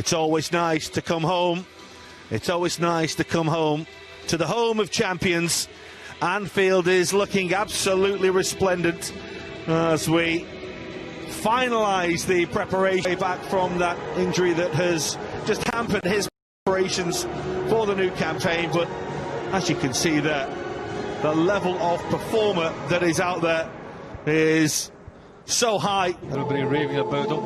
It's always nice to come home. It's always nice to come home to the home of champions. Anfield is looking absolutely resplendent as we finalise the preparation back from that injury that has just hampered his preparations for the new campaign. But as you can see there, the level of performer that is out there is so high. Everybody raving about him,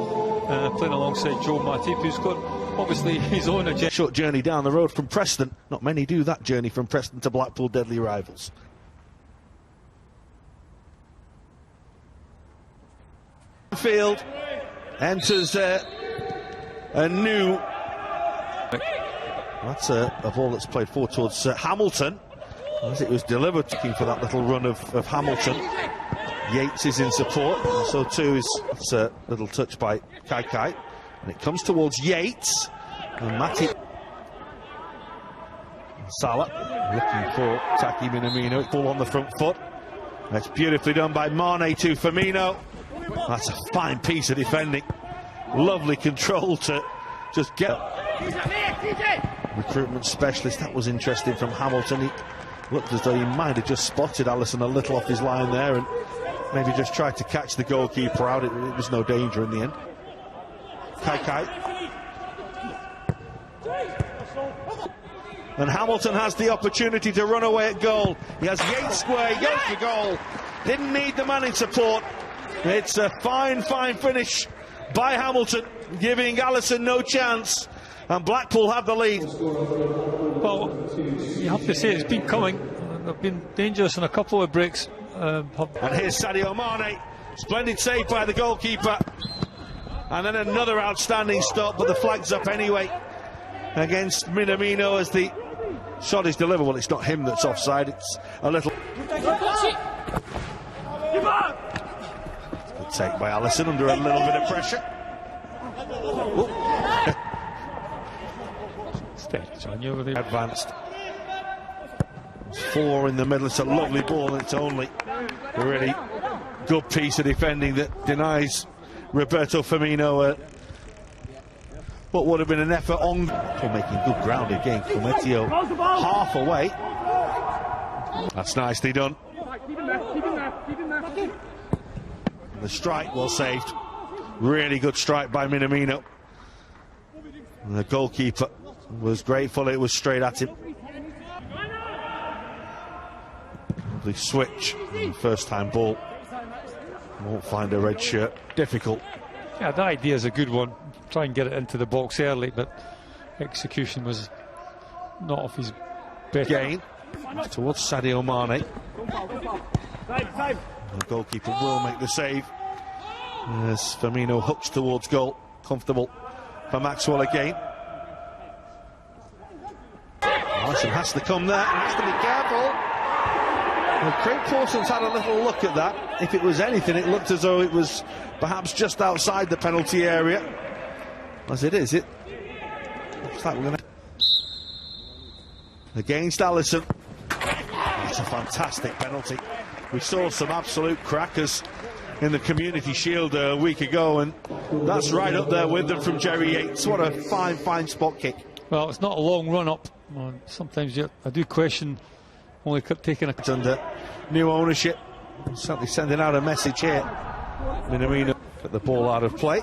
playing alongside Joe Matip, who's got obviously his own agenda. Short journey down the road from Preston. Not many do that journey from Preston to Blackpool, deadly rivals. Field enters a new. That's a ball that's played forward towards Hamilton. As it was delivered, looking for that little run of Hamilton. Yates is in support, and so too is a little touch by Kai, and it comes towards Yates and Matip. Salah looking for Taki Minamino, ball on the front foot. That's beautifully done by Mane to Firmino. That's a fine piece of defending. Lovely control to just get recruitment specialist. That was interesting from Hamilton. He looked as though he might have just spotted Alisson a little off his line there and maybe just tried to catch the goalkeeper out. It was no danger in the end. Kai. And Hamilton has the opportunity to run away at goal. He has Yates square, he goes for goal. Didn't need the man in support. It's a fine finish by Hamilton, giving Alisson no chance. And Blackpool have the lead. Well, you have to say it's been coming. They've been dangerous in a couple of breaks. And here's Sadio Mane. Splendid save by the goalkeeper. And then another outstanding stop, but the flag's up anyway against Minamino as the shot is delivered. Well, it's not him that's offside, it's a little... Good take by Alisson under a little bit of pressure. Advanced. It's 4 in the middle. It's a lovely ball, and it's only a really good piece of defending that denies Roberto Firmino what would have been an effort on for making good ground again. Cometio half away. That's nicely done. The strike well saved. Really good strike by Minamino. And the goalkeeper was grateful it was straight at him. Lovely switch. First time ball. Won't find a red shirt. Difficult. Yeah, the idea is a good one. Try and get it into the box early, but execution was not off his best. Gain towards Sadio Mane. The goalkeeper will make the save as Firmino hooks towards goal. Comfortable for Maxwell again. Alisson has to come there, has to be careful. Well, Craig Pawson's had a little look at that. If it was anything, it looked as though it was perhaps just outside the penalty area. As it is, it looks like we're going to... Against Alisson. That's a fantastic penalty. We saw some absolute crackers in the Community Shield a week ago, and that's right up there with them from Jerry Yates. What a fine spot kick. Well, it's not a long run up. Sometimes I do question only taking a... Under new ownership, certainly sending out a message here. Minamino put the ball out of play.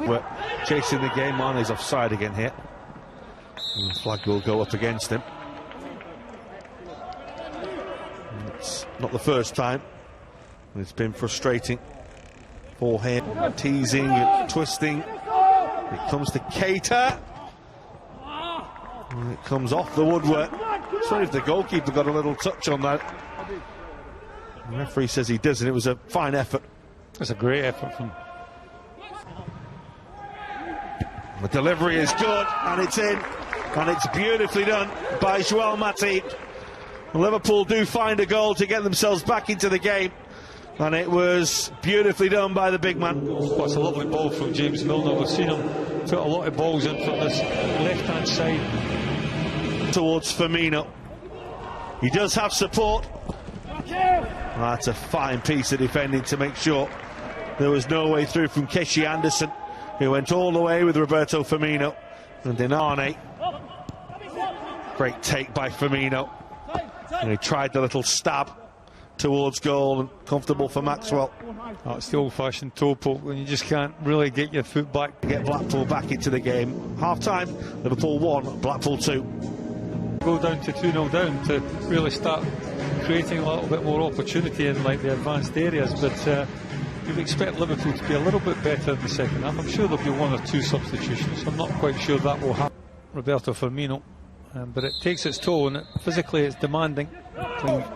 We're chasing the game on. He's offside again here. And the flag will go up against him. It's not the first time. It's been frustrating for him. Teasing and twisting. It comes to Keita. And it comes off the woodwork. Sorry if the goalkeeper got a little touch on that. The referee says he does, and it was a fine effort. It's a great effort from... The delivery is good, and it's in, and it's beautifully done by Joel Matip. Liverpool do find a goal to get themselves back into the game, and it was beautifully done by the big man. Well, it's a lovely ball from James Milner. We've seen him put a lot of balls in from this left-hand side. Towards Firmino. He does have support. That's a fine piece of defending to make sure There was no way through from Keshi Anderson, who went all the way with Roberto Firmino. And Dinane. Great take by Firmino. And he tried the little stab towards goal, and comfortable for Maxwell. Oh, it's the old-fashioned toe poke when you just can't really get your foot back. Get Blackpool back into the game. Half-time, Liverpool 1, Blackpool 2. Go down to 2-0 down to really start creating a little bit more opportunity in like the advanced areas, but you'd expect Liverpool to be a little bit better in the second half. I'm sure there'll be one or two substitutions. I'm not quite sure that will happen. Roberto Firmino, but it takes its toll, and physically it's demanding.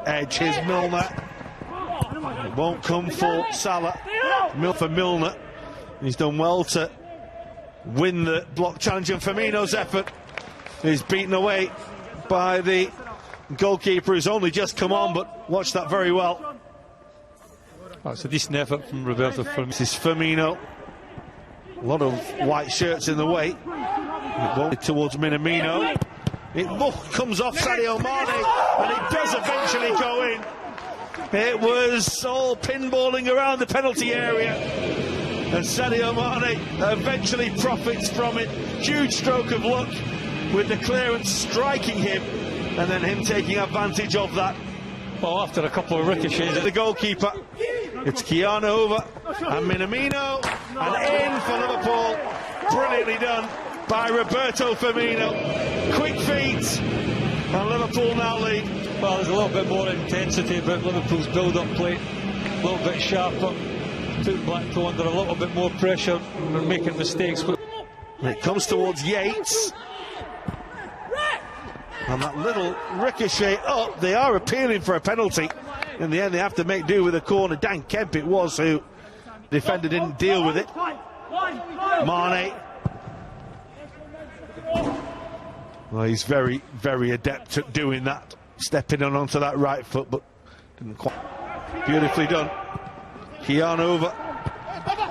Edge is Milner. It won't come for Salah. For Milner. He's done well to win the block challenge, and Firmino's effort is beaten away by the goalkeeper, who's only just come on, but watched that very well. That's a decent effort from Roberto Firmino. This is Firmino. A lot of white shirts in the way. It won't towards Minamino. It comes off Sadio Mane, and it does eventually go in. It was all pinballing around the penalty area, and Sadio Mane eventually profits from it. Huge stroke of luck with the clearance striking him, and then him taking advantage of that. Well, after a couple of ricochets, the goalkeeper, it's Keanu over, and Minamino, and in for Liverpool. Brilliantly done by Roberto Firmino. Quick feet, and Liverpool now lead. Well, there's a little bit more intensity about Liverpool's build-up play, a little bit sharper. Took Blackpool under a little bit more pressure. They're making mistakes. And it comes towards Yates. And that little ricochet up, they are appealing for a penalty. In the end, they have to make do with a corner. Dan Kemp it was, who the defender didn't deal with it. Mane. Well, he's very, very adept at doing that. Stepping on onto that right foot, but didn't quite. Beautifully done. Keanu over.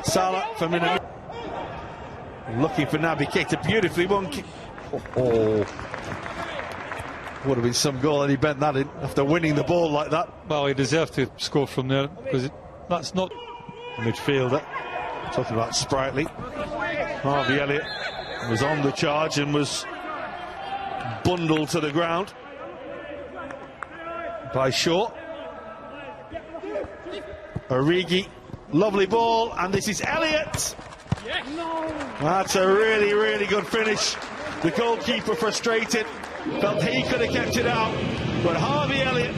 Salah for Minamino. Looking for Naby Keita. Beautifully won. Oh. Would have been some goal, and he bent that in after winning the ball like that. Well, he deserved to score from there, because that's not midfielder. Talking about sprightly. Harvey Elliott was on the charge and was bundled to the ground by Shaw. Origi, lovely ball, and this is Elliott. That's a really, really good finish. The goalkeeper frustrated, felt he could have kept it out, but Harvey Elliott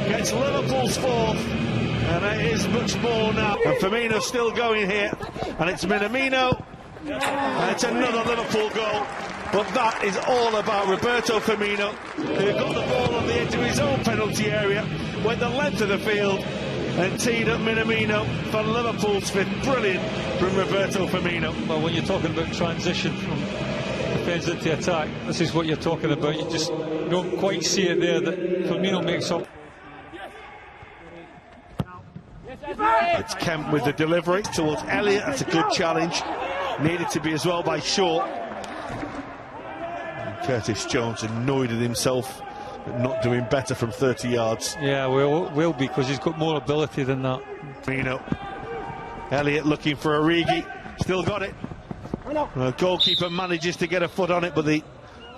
gets Liverpool's fourth, and it is much more now. And Firmino's still going here, and it's Minamino, and it's another Liverpool goal. But that is all about Roberto Firmino, who got the ball on the edge of his own penalty area, went the length of the field, and teed up Minamino for Liverpool's fifth. Brilliant from Roberto Firmino. Well, when you're talking about transition from defence into attack, this is what you're talking about. You just don't quite see it there, that Firmino makes up. It's Kemp with the delivery towards Elliott. That's a good challenge. Needed to be as well by Shaw. And Curtis Jones annoyed at himself at not doing better from 30 yards. Yeah, will be, because he's got more ability than that. Firmino. Elliott looking for Origi. Still got it. The goalkeeper manages to get a foot on it, but the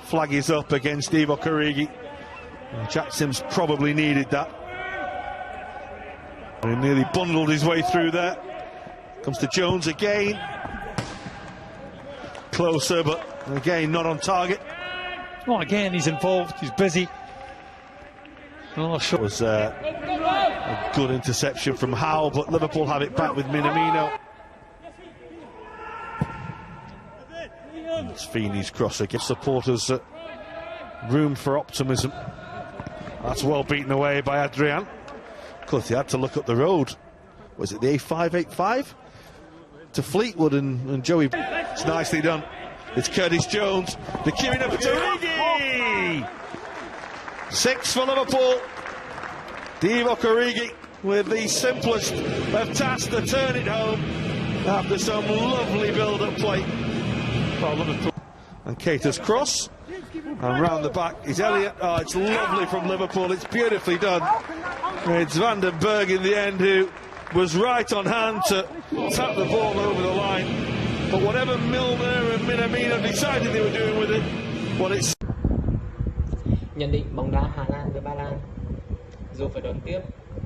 flag is up against Divock Origi. Jack Sims probably needed that. And he nearly bundled his way through there. Comes to Jones again. Closer, but again not on target. Well, again, he's involved, he's busy. It was a good interception from Howe, but Liverpool have it back with Minamino. It's Feeney's cross again. Supporters room for optimism. That's well beaten away by Adrian. Of course, he had to look up the road. Was it the A585? To Fleetwood and Joey. It's nicely done. It's Curtis Jones. The queuing up to Origi. 6 for Liverpool. Divock Origi with the simplest of tasks to turn it home after some lovely build-up play. And Keita's cross, and round the back is Elliott. Oh, it's lovely from Liverpool. It's beautifully done. It's Van den Berg in the end who was right on hand to tap the ball over the line. But whatever Milner and Minamino decided they were doing with it, well, it's... Nhận định bóng đá Hà Lan với Ba Lan. Dù phải đón tiếp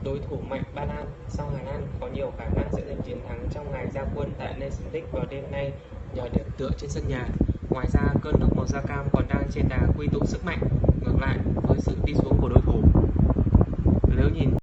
đối thủ mạnh Ba Lan, song Hà Lan có nhiều khả năng sẽ giành chiến thắng trong ngày ra quân tại Nations League vào đêm nay nhờ điểm tựa trên sân nhà. Ngoài ra, cơn lốc màu da cam còn đang trên đà quy tụ sức mạnh. Ngược lại, với sự đi xuống của đối thủ, nếu nhìn